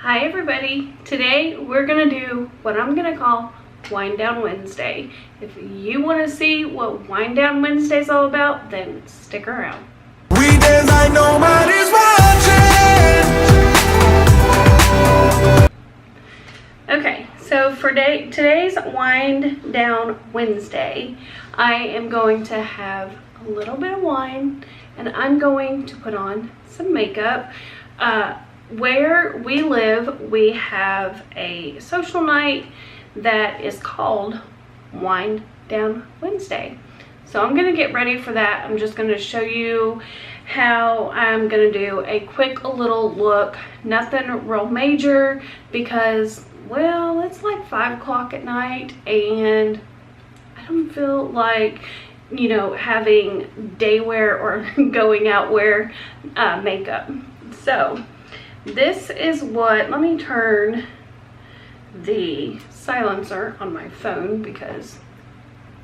Hi everybody, today we're gonna do what I'm gonna call Wind Down Wednesday. If you want to see what Wind Down Wednesday is all about, then stick around. We dance like nobody's watching. Okay, so for today's Wind Down Wednesday, I am going to have a little bit of wine and I'm going to put on some makeup. Where we live, we have a social night that is called Wind Down Wednesday. So I'm gonna get ready for that. I'm just gonna show you how I'm gonna do a quick little look. Nothing real major because, well, it's like 5 o'clock at night and I don't feel like, you know, having day wear or going out wear makeup. So this is what, let me turn the silencer on my phone because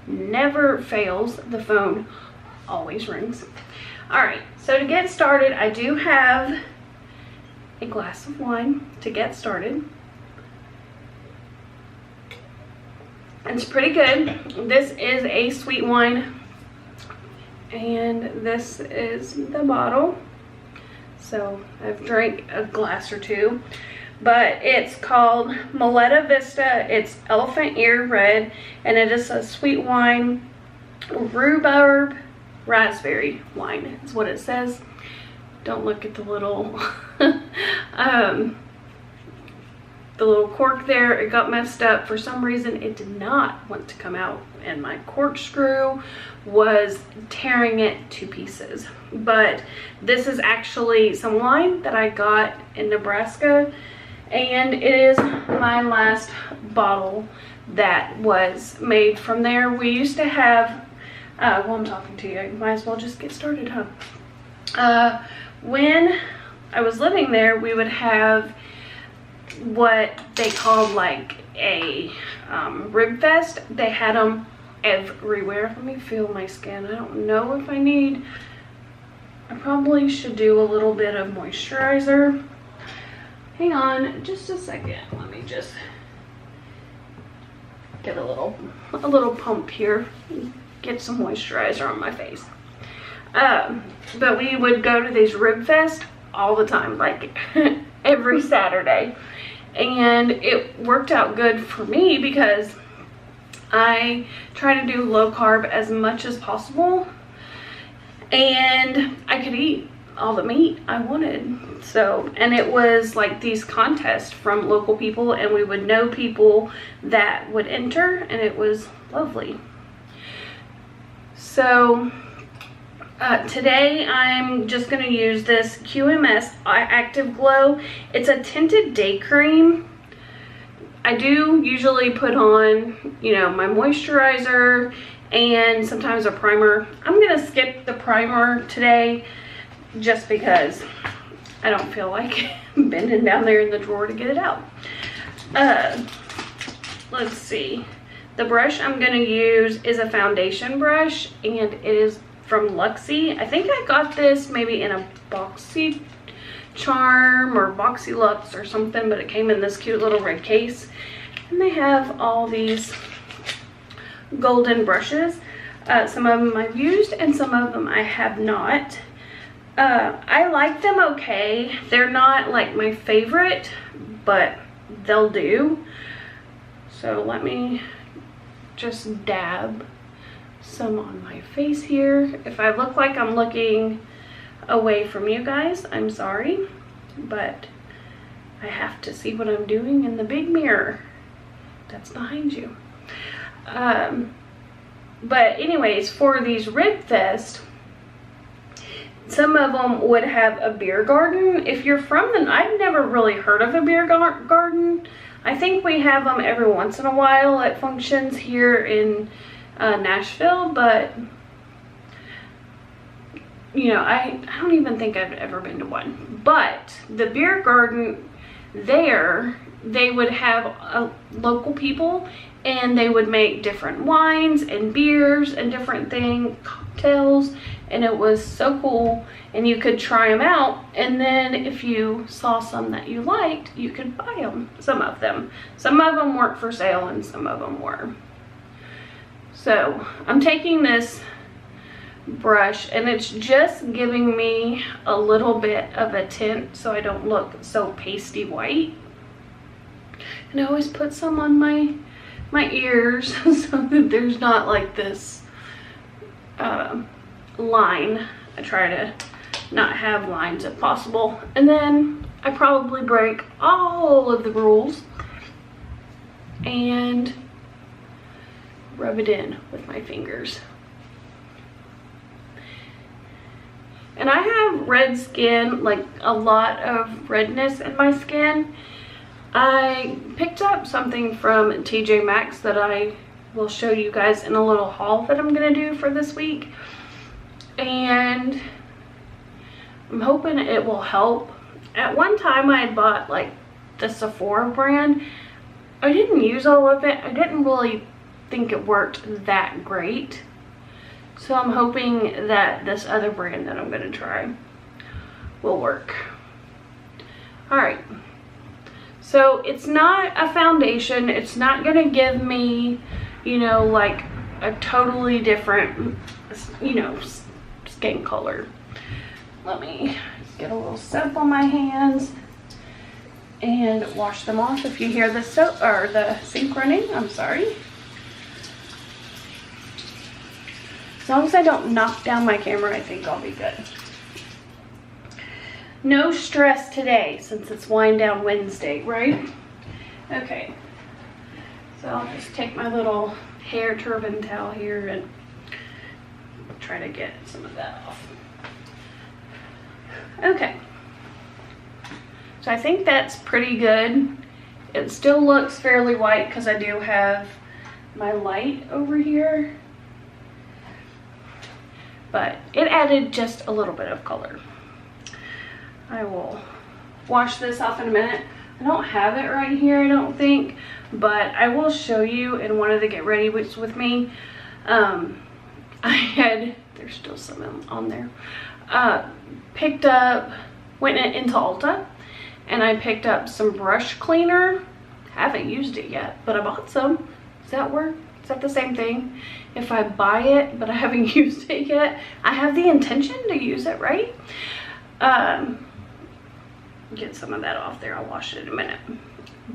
never fails, the phone always rings. All right, so to get started, I do have a glass of wine to get started. It's pretty good. This is a sweet wine and this is the bottle. So I've drank a glass or two, but it's called Maleta Vista. It's elephant ear red, and it is a sweet wine, rhubarb raspberry wine. Is what it says. Don't look at the little, the little cork there. It got messed up for some reason. It did not want to come out, and my corkscrew was tearing it to pieces. But this is actually some wine that I got in Nebraska, and it is my last bottle that was made from there. We used to have, while I'm talking to you, I might as well just get started, huh? When I was living there, we would have what they called like a rib fest. They had them everywhere. Let me feel my skin. I don't know if I probably should do a little bit of moisturizer. Hang on just a second. Let me just get a little pump here. Get some moisturizer on my face. But we would go to these rib fest all the time, like every Saturday. And it worked out good for me because I try to do low carb as much as possible, and I could eat all the meat I wanted. So, and it was like these contests from local people, and we would know people that would enter, and it was lovely. So today I'm just going to use this QMS Active Glow. It's a tinted day cream. I do usually put on, you know, my moisturizer and sometimes a primer. I'm going to skip the primer today just because I don't feel like bending down there in the drawer to get it out. Let's see. The brush I'm going to use is a foundation brush, and it is from Luxie. I think I got this maybe in a Boxy Charm or Boxy Lux or something, but it came in this cute little red case. And they have all these golden brushes. Some of them I've used and some of them I have not. I like them okay. They're not like my favorite, but they'll do. So let me just dab some on my face here. If I look like I'm looking away from you guys, I'm sorry, but I have to see what I'm doing in the big mirror that's behind you. But anyways, for these Rib Fest, some of them would have a beer garden. If you're from the, I've never really heard of a beer garden. I think we have them every once in a while at functions here in Nashville, but you know, I don't even think I've ever been to one. But the beer garden there, they would have local people, and they would make different wines and beers and different things, cocktails, and it was so cool. And you could try them out, and then if you saw some that you liked, you could buy them, some of them. Some of them weren't for sale and some of them were. So I'm taking this brush, and it's just giving me a little bit of a tint so I don't look so pasty white. And I always put some on my ears so that there's not like this line. I try to not have lines if possible. And then I probably break all of the rules and rub it in with my fingers. And I have red skin, like a lot of redness in my skin. I picked up something from TJ Maxx that I will show you guys in a little haul that I'm gonna do for this week. And I'm hoping it will help. At one time I had bought like the Sephora brand. I didn't use all of it. I didn't really think it worked that great. So I'm hoping that this other brand that I'm gonna try will work. All right. So it's not a foundation. It's not gonna give me, you know, like a totally different, you know, skin color. Let me get a little soap on my hands and wash them off. If you hear the soap or the sink running, I'm sorry. As long as I don't knock down my camera, I think I'll be good. No stress today since it's Wind Down Wednesday, right? Okay. So I'll just take my little hair turban towel here and try to get some of that off. Okay. So I think that's pretty good. It still looks fairly white because I do have my light over here. But it added just a little bit of color. I will wash this off in a minute. I don't have it right here, I don't think, but I will show you in one of the get ready with me. There's still some on there. Went into Ulta and I picked up some brush cleaner. Haven't used it yet, but I bought some. Does that work? Is that the same thing? If I buy it, but I haven't used it yet, I have the intention to use it, right? Get some of that off there. I'll wash it in a minute.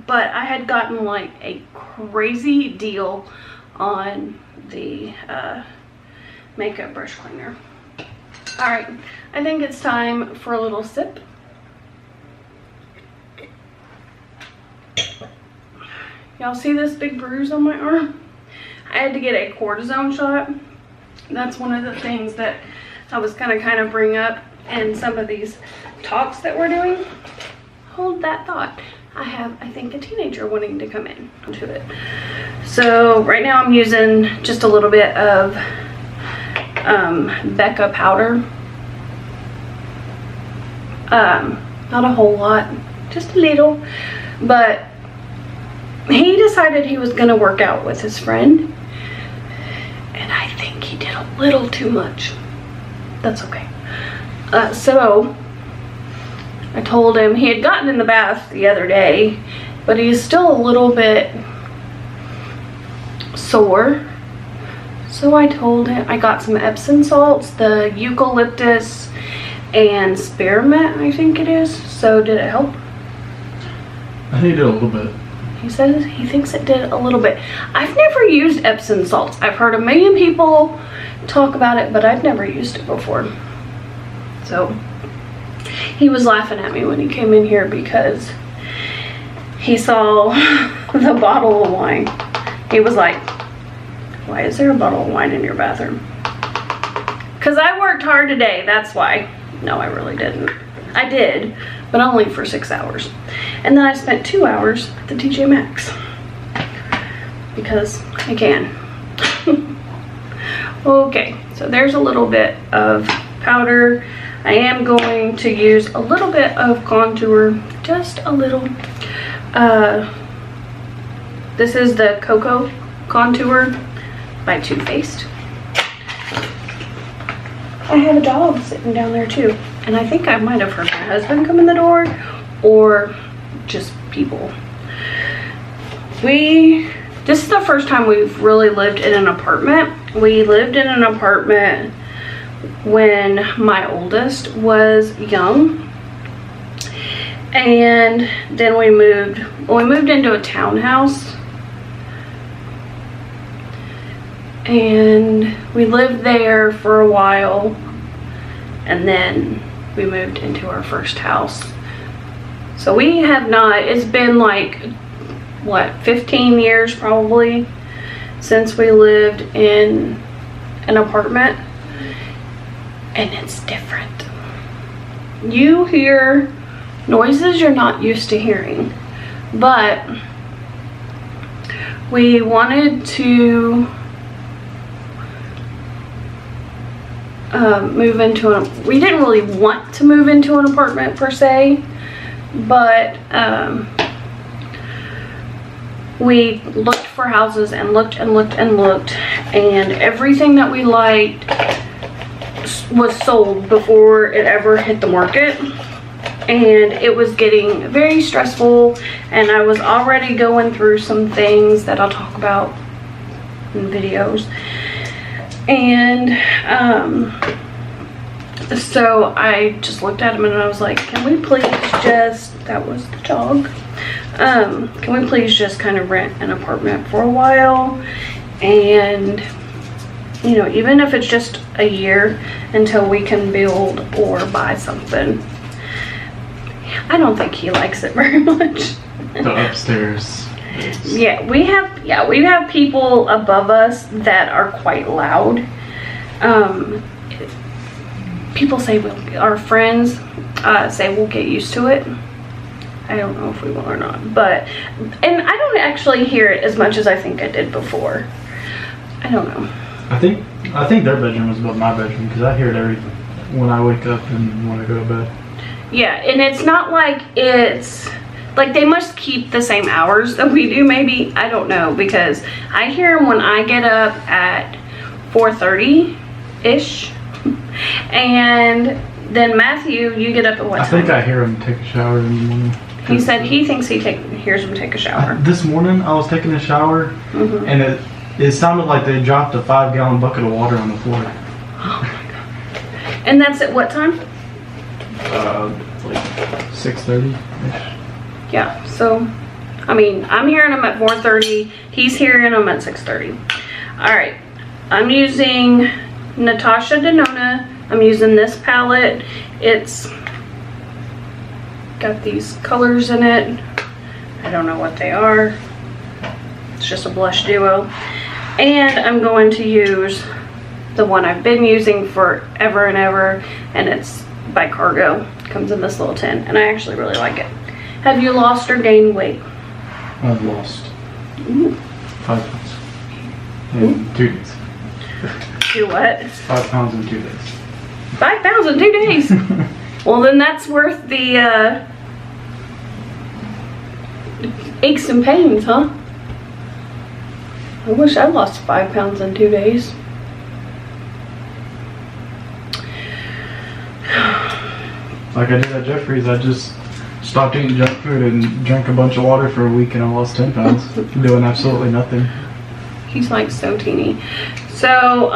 But I had gotten like a crazy deal on the makeup brush cleaner. All right, I think it's time for a little sip. Y'all see this big bruise on my arm? I had to get a cortisone shot. That's one of the things that I was gonna kind of bring up in some of these talks that we're doing. Hold that thought. I have, I think, a teenager wanting to come in to it. So right now I'm using just a little bit of Becca powder. Not a whole lot, just a little. But he decided he was gonna work out with his friend, and I think he did a little too much. That's okay. So I told him, he had gotten in the bath the other day, but he's still a little bit sore. So I told him, I got some Epsom salts, the eucalyptus and spearmint, I think it is. So did it help? I think it did a little bit. He says he thinks it did a little bit. I've never used Epsom salts. I've heard a million people talk about it, but I've never used it before. So he was laughing at me when he came in here because he saw the bottle of wine. He was like, why is there a bottle of wine in your bathroom? Because I worked hard today, that's why. No, I really didn't. I did, but only for 6 hours. And then I spent 2 hours at the TJ Maxx because I can. Okay, so there's a little bit of powder. I am going to use a little bit of contour, just a little. This is the Cocoa Contour by Too Faced. I have a dog sitting down there too. And I think I might have heard my husband come in the door or just people. This is the first time we've really lived in an apartment. We lived in an apartment when my oldest was young. And then we moved into a townhouse. And we lived there for a while. And then we moved into our first house. So we have not, it's been like, what, 15 years probably since we lived in an apartment. And it's different. You hear noises you're not used to hearing. But we wanted to move into we didn't really want to move into an apartment per se, but we looked for houses and looked and looked and looked, and everything that we liked was sold before it ever hit the market. And it was getting very stressful, and I was already going through some things that I'll talk about in videos. And so I just looked at him and I was like, can we please just, that was the dog, can we please just kind of rent an apartment for a while, and you know, even if it's just a year until we can build or buy something. I don't think he likes it very much. The upstairs. Yeah, we have people above us that are quite loud. People say our friends say we'll get used to it. I don't know if we will or not, but and I don't actually hear it as much as I think I did before. I don't know. I think their bedroom is above my bedroom because I hear it when I wake up and when I go to bed. Yeah, and it's not like it's like they must keep the same hours that we do, maybe. I don't know, because I hear them when I get up at 4:30-ish. And then Matthew, you get up at what time? I think I hear him take a shower in the morning. He said he thinks hears him take a shower. This morning I was taking a shower, and it sounded like they dropped a 5-gallon bucket of water on the floor. Oh my god. And that's at what time? Like 6:30-ish. Yeah, so, I mean, I'm hearing him at 4:30. He's hearing him at 6:30. All right, I'm using Natasha Denona. I'm using this palette. It's got these colors in it. I don't know what they are. It's just a blush duo. And I'm going to use the one I've been using forever and ever, and it's by Cargo. Comes in this little tin, and I actually really like it. Have you lost or gained weight? I've lost 5 pounds in 2 days. Do what? 5 pounds in 2 days. 5 pounds in 2 days. Well, then that's worth the aches and pains, huh? I wish I lost 5 pounds in 2 days. Like I did at Jeffrey's, I just stopped eating junk food and drank a bunch of water for a week, and I lost 10 pounds doing absolutely nothing. He's like so teeny. So,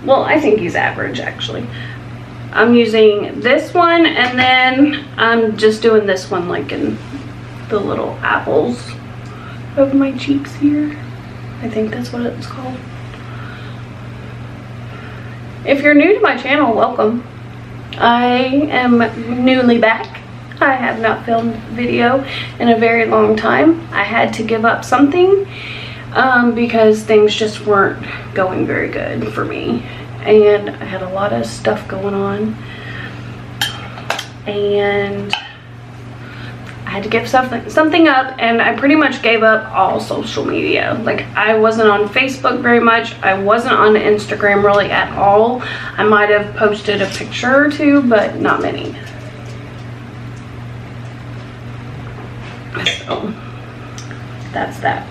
well, I think he's average actually. I'm using this one, and then I'm just doing this one like in the little apples of my cheeks here. I think that's what it's called. If you're new to my channel, welcome. I am newly back. I have not filmed video in a very long time. I had to give up something because things just weren't going very good for me, and I had a lot of stuff going on, and I had to give something up, and I pretty much gave up all social media. Like, I wasn't on Facebook very much. I wasn't on Instagram really at all. I might have posted a picture or two, but not many. So that's that.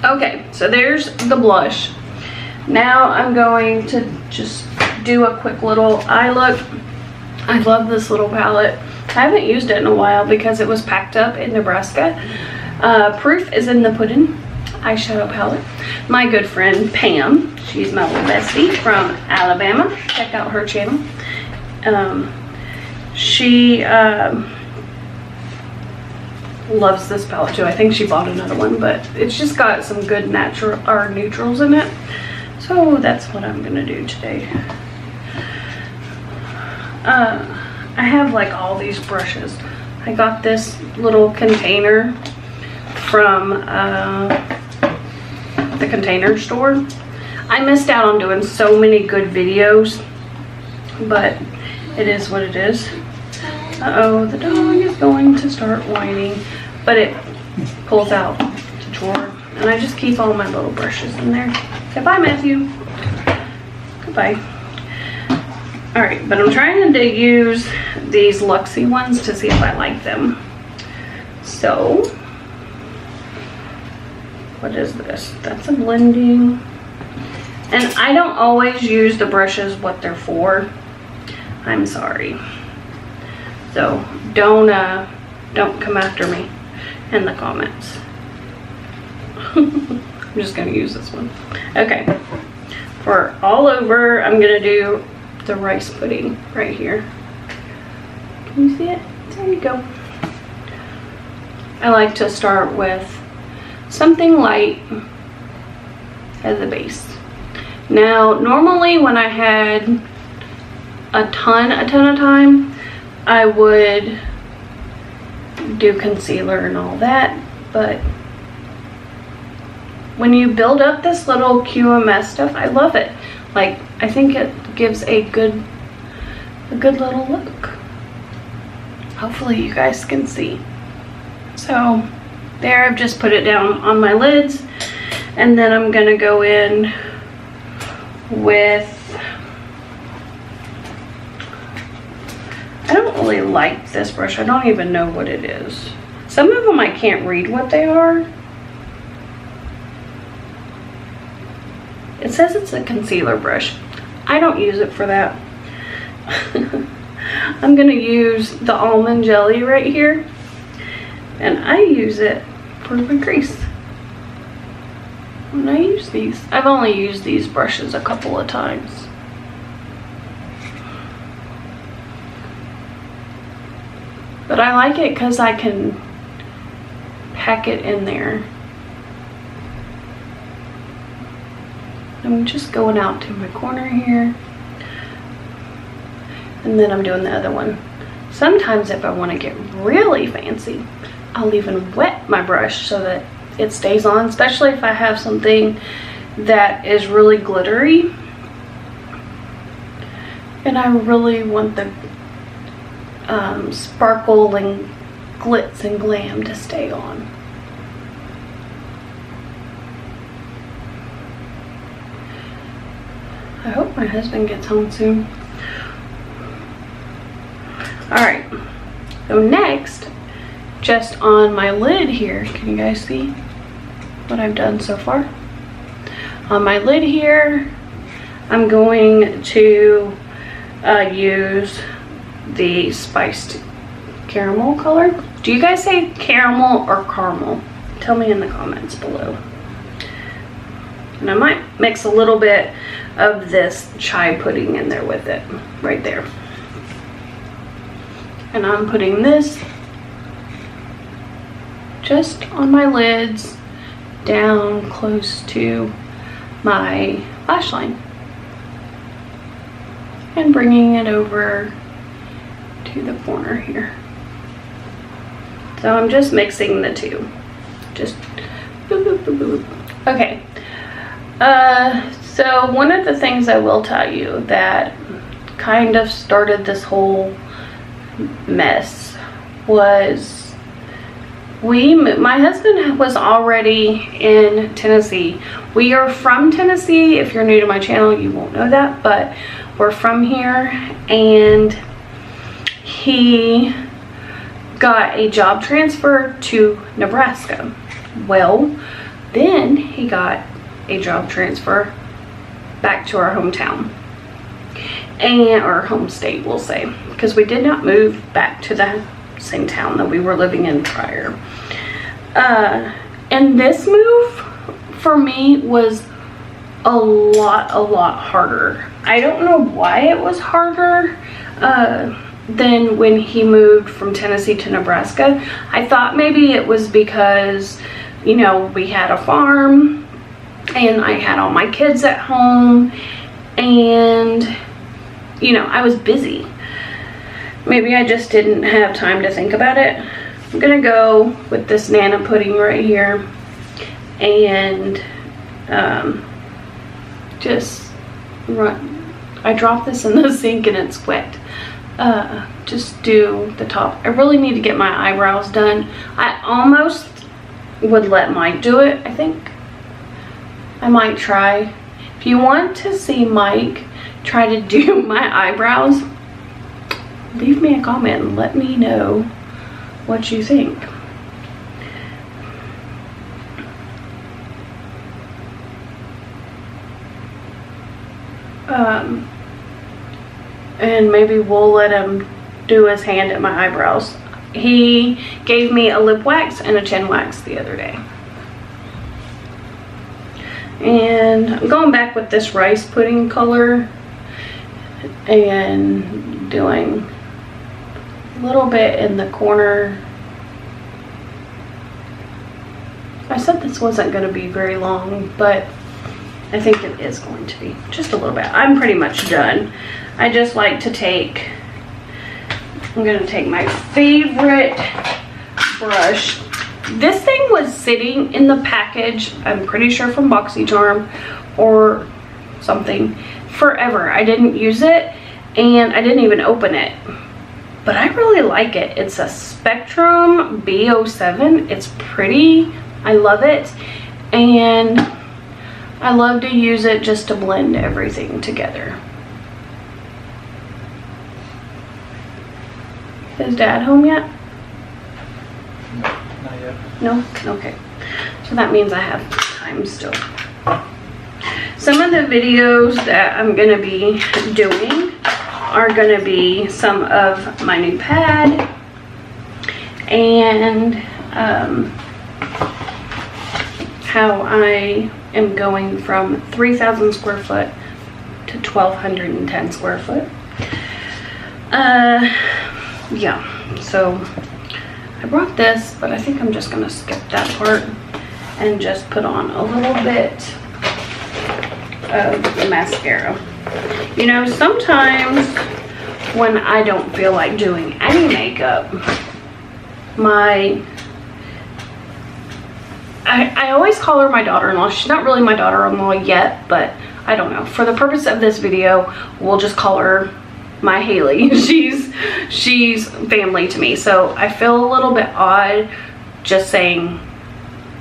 Okay, so there's the blush. Now I'm going to just do a quick little eye look. I love this little palette. I haven't used it in a while because it was packed up in Nebraska. Proof is in the Pudding eyeshadow palette. My good friend Pam, she's my little bestie from Alabama. Check out her channel. She loves this palette too. I think she bought another one, but it's just got some good natural or neutrals in it. So that's what I'm gonna do today. I have like all these brushes. I got this little container from the Container Store. I missed out on doing so many good videos, but it is what it is. Uh-oh, the dog is going to start whining, but it pulls out the drawer, and I just keep all my little brushes in there. Say bye, Matthew. Goodbye. All right, but I'm trying to use these Luxie ones to see if I like them. So, what is this? That's a blending. And I don't always use the brushes what they're for. I'm sorry. So don't come after me in the comments. I'm just gonna use this one. Okay. For all over, I'm gonna do the rice pudding right here. Can you see it? There you go. I like to start with something light as a base. Now, normally when I had a ton of time, I would do concealer and all that, but when you build up this little QMS stuff, I love it. Like, I think it gives a good little look. Hopefully you guys can see. So there, I've just put it down on my lids, and then I'm gonna go in with, I don't really like this brush. I don't even know what it is. Some of them I can't read what they are. It says it's a concealer brush. I don't use it for that. I'm gonna use the almond jelly right here, and I use it for my crease. When I use these, I've only used these brushes a couple of times. But I like it because I can pack it in there. I'm just going out to my corner here, and then I'm doing the other one. Sometimes if I want to get really fancy, I'll even wet my brush so that it stays on, especially if I have something that is really glittery and I really want the sparkle and glitz and glam to stay on. I hope my husband gets home soon. Alright, so next, just on my lid here, can you guys see what I've done so far? On my lid here, I'm going to use the spiced caramel color. Do you guys say caramel or caramel? Tell me in the comments below. And I might mix a little bit of this chai pudding in there with it, right there. And I'm putting this just on my lids, down close to my lash line, and bringing it over to the corner here. So I'm just mixing the two. Just boop, boop, boop, boop. Okay. So one of the things I will tell you that kind of started this whole mess was my husband was already in Tennessee. We are from Tennessee. If you're new to my channel, you won't know that, but we're from here, and he got a job transfer to Nebraska. Well, then he got a job transfer back to our hometown. or home state, we'll say, because we did not move back to the same town that we were living in prior. And this move for me was a lot harder. I don't know why it was harder than when he moved from Tennessee to Nebraska. I thought maybe it was because, you know, we had a farm and I had all my kids at home and, you know, I was busy. Maybe I just didn't have time to think about it. I'm gonna go with this Nana pudding right here and just run. I dropped this in the sink and it's wet. Just do the top. I really need to get my eyebrows done. I almost would let Mike do it. I think I might try. If you want to see Mike try to do my eyebrows, leave me a comment and let me know what you think. And maybe we'll let him do his hand at my eyebrows. He gave me a lip wax and a chin wax the other day. And I'm going back with this rice pudding color and doing a little bit in the corner. I said this wasn't going to be very long, but I think it is going to be just a little bit. I'm pretty much done. I just like to take, I'm going to take my favorite brush. This thing was sitting in the package, I'm pretty sure from BoxyCharm or something, forever. I didn't use it and I didn't even open it. But I really like it. It's a Spectrum B07. It's pretty. I love it. And I love to use it just to blend everything together. Is Dad home yet? Not yet. No? Okay. So that means I have time still. Some of the videos that I'm going to be doing are going to be some of my new pad and how I am going from 3,000 square foot to 1,210 square foot. Yeah, so I brought this, but I think I'm just gonna skip that part and just put on a little bit of the mascara. You know, sometimes when I don't feel like doing any makeup, I always call her my daughter-in-law. She's not really my daughter-in-law yet, but I don't know. For the purpose of this video, we'll just call her my Haley. She's family to me, so I feel a little bit odd just saying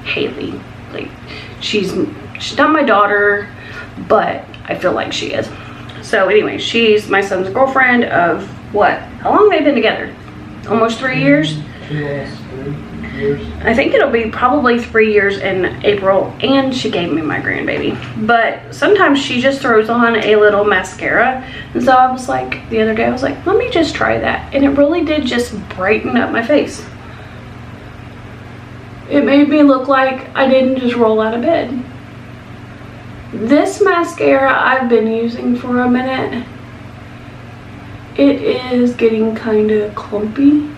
Haley. Like, she's not my daughter, but I feel like she is. So anyway, she's my son's girlfriend of what? How long have they been together? Almost 3 years? I think it'll be probably 3 years in April, and she gave me my grandbaby. But sometimes she just throws on a little mascara, and so I was like, the other day I was like, let me just try that, and it really did just brighten up my face. It made me look like I didn't just roll out of bed. This mascara I've been using for a minute. It is getting kind of clumpy.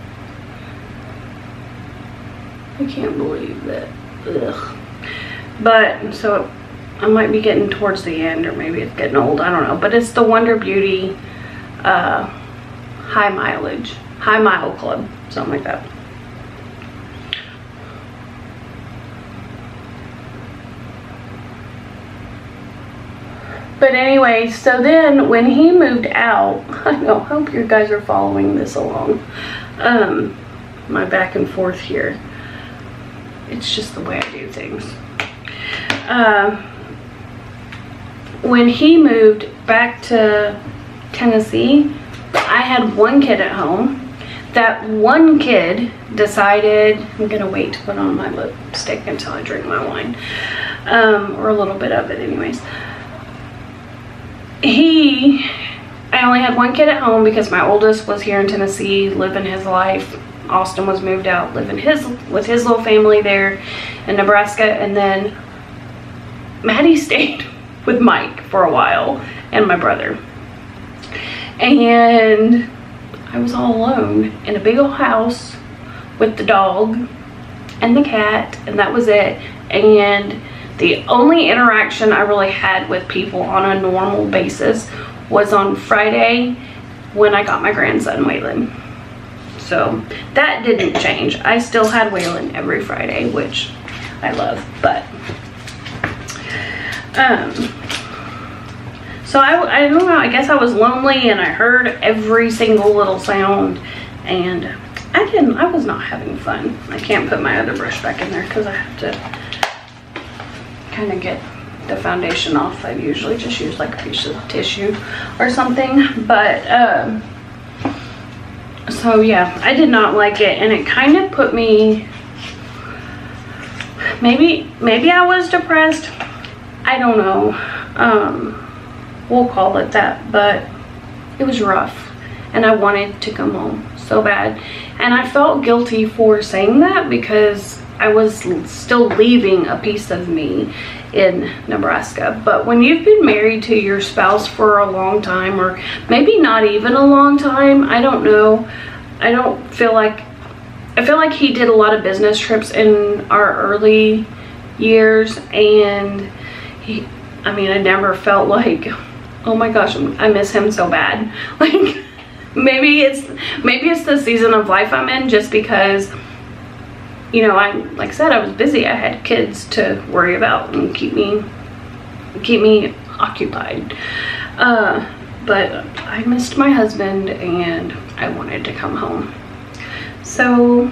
I can't believe that. Ugh. But, so I might be getting towards the end, or maybe it's getting old, I don't know. But it's the Wonder Beauty High Mile Club, something like that. But anyway, so then when he moved out, I hope you guys are following this along. My back and forth here. It's just the way I do things. When he moved back to Tennessee, I had one kid at home. That one kid decided, I'm gonna wait to put on my lipstick until I drink my wine, or a little bit of it anyways. He I only had one kid at home because my oldest was here in Tennessee living his life. Austin was moved out living with his little family there in Nebraska, and then Maddie stayed with Mike for a while and my brother. And I was all alone in a big old house with the dog and the cat, and that was it. And the only interaction I really had with people on a normal basis was on Friday when I got my grandson Waylon. So that didn't change. I still had Waylon every Friday, which I love. But so I don't know, I guess I was lonely and I heard every single little sound, and I was not having fun. I can't put my other brush back in there because I have to kind of get the foundation off. I usually just use like a piece of tissue or something, but so yeah, I did not like it, and it kind of put me, maybe I was depressed, I don't know, we'll call it that, but it was rough and I wanted to come home so bad, and I felt guilty for saying that because I was still leaving a piece of me in Nebraska. But when you've been married to your spouse for a long time, or maybe not even a long time, I don't know, I feel like he did a lot of business trips in our early years, and I never felt like, oh my gosh, I miss him so bad. Like maybe it's the season of life I'm in, just because, you know, like I said, I was busy. I had kids to worry about and keep me occupied. But I missed my husband and I wanted to come home. So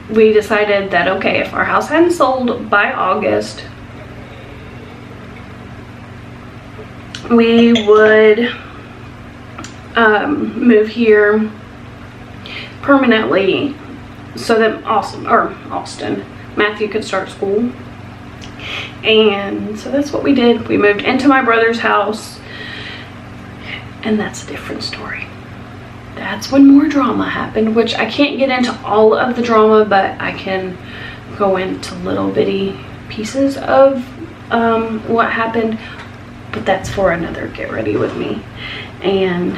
we decided that, okay, if our house hadn't sold by August, we would move here permanently so that Austin, Matthew could start school. And so that's what we did. We moved into my brother's house, and that's a different story. That's when more drama happened, which I can't get into all of the drama, but I can go into little bitty pieces of what happened, but that's for another Get Ready With Me. And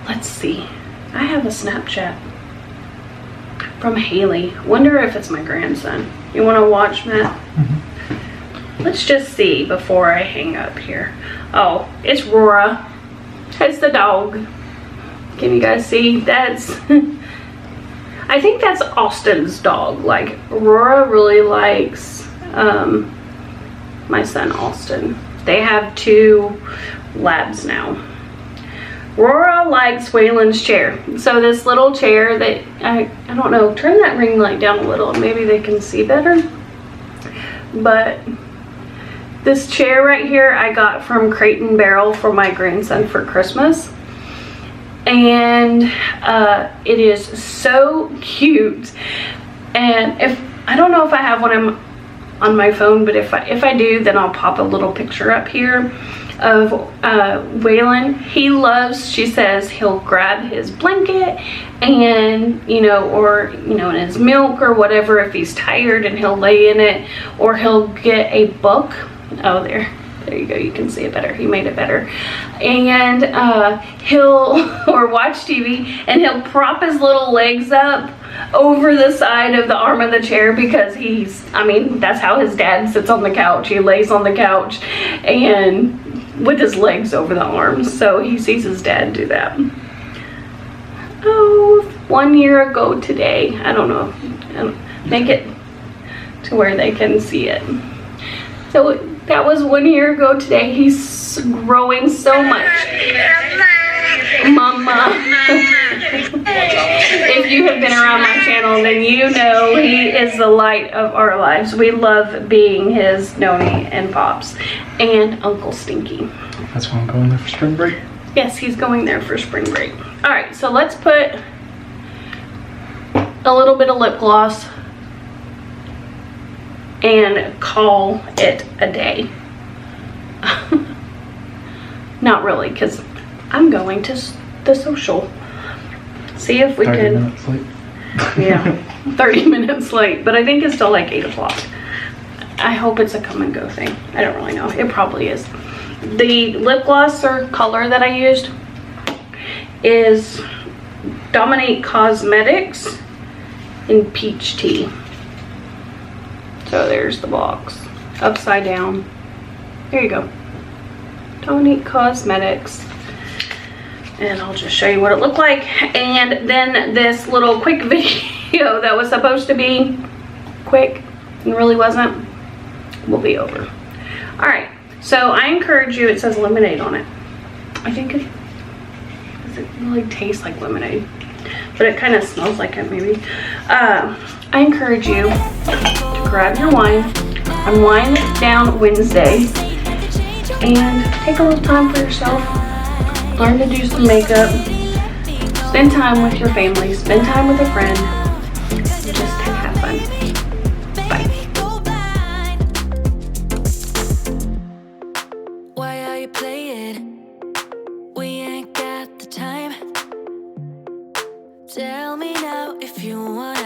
let's see, I have a Snapchat from Haley. Wonder if it's my grandson. You want to watch, Matt? Mm-hmm. Let's just see before I hang up here. Oh, it's Rora. It's the dog. Can you guys see? That's I think that's Austin's dog. Like, Rora really likes my son Austin. They have 2 labs now. Rora likes Waylon's chair. So this little chair that, I don't know, turn that ring light down a little and maybe they can see better. But this chair right here I got from Crate and Barrel for my grandson for Christmas. And it is so cute. And I don't know if I have one on my phone, but if I do, then I'll pop a little picture up here of Waylon. He loves, she says, he'll grab his blanket and, or in his milk or whatever if he's tired, and he'll lay in it, or he'll get a book. Oh, there you go, you can see it better. He made it better. And or watch TV, and he'll prop his little legs up over the side of the arm of the chair, because that's how his dad sits on the couch. He lays on the couch and with his legs over the arms, so he sees his dad do that. Oh, 1 year ago today. I don't know, make it to where they can see it. So that was 1 year ago today. He's growing so much. Mama. If you have been around my channel, then you know he is the light of our lives. We love being his Noni and Pops and Uncle Stinky. That's why I'm going there for spring break. Yes, he's going there for spring break. All right, so let's put a little bit of lip gloss and call it a day. not really, because I'm going to the social. See if we 30 can. minutes late. Yeah, 30 minutes late, but I think it's still like 8 o'clock. I hope it's a come and go thing. I don't really know. It probably is. The lip gloss or color that I used is Dominate Cosmetics in Peach Tea. So there's the box. Upside down. There you go. Dominate Cosmetics. And I'll just show you what it looked like. And then this little quick video that was supposed to be quick and really wasn't, will be over. All right, so I encourage you, it says lemonade on it. I think it really tastes like lemonade, but it kind of smells like it maybe. I encourage you to grab your wine on Wind Down Wednesday and take a little time for yourself. Learn to do some makeup, spend time with your family, spend time with a friend, just have fun. Bye. Why are you playing? We ain't got the time. Tell me now if you wanna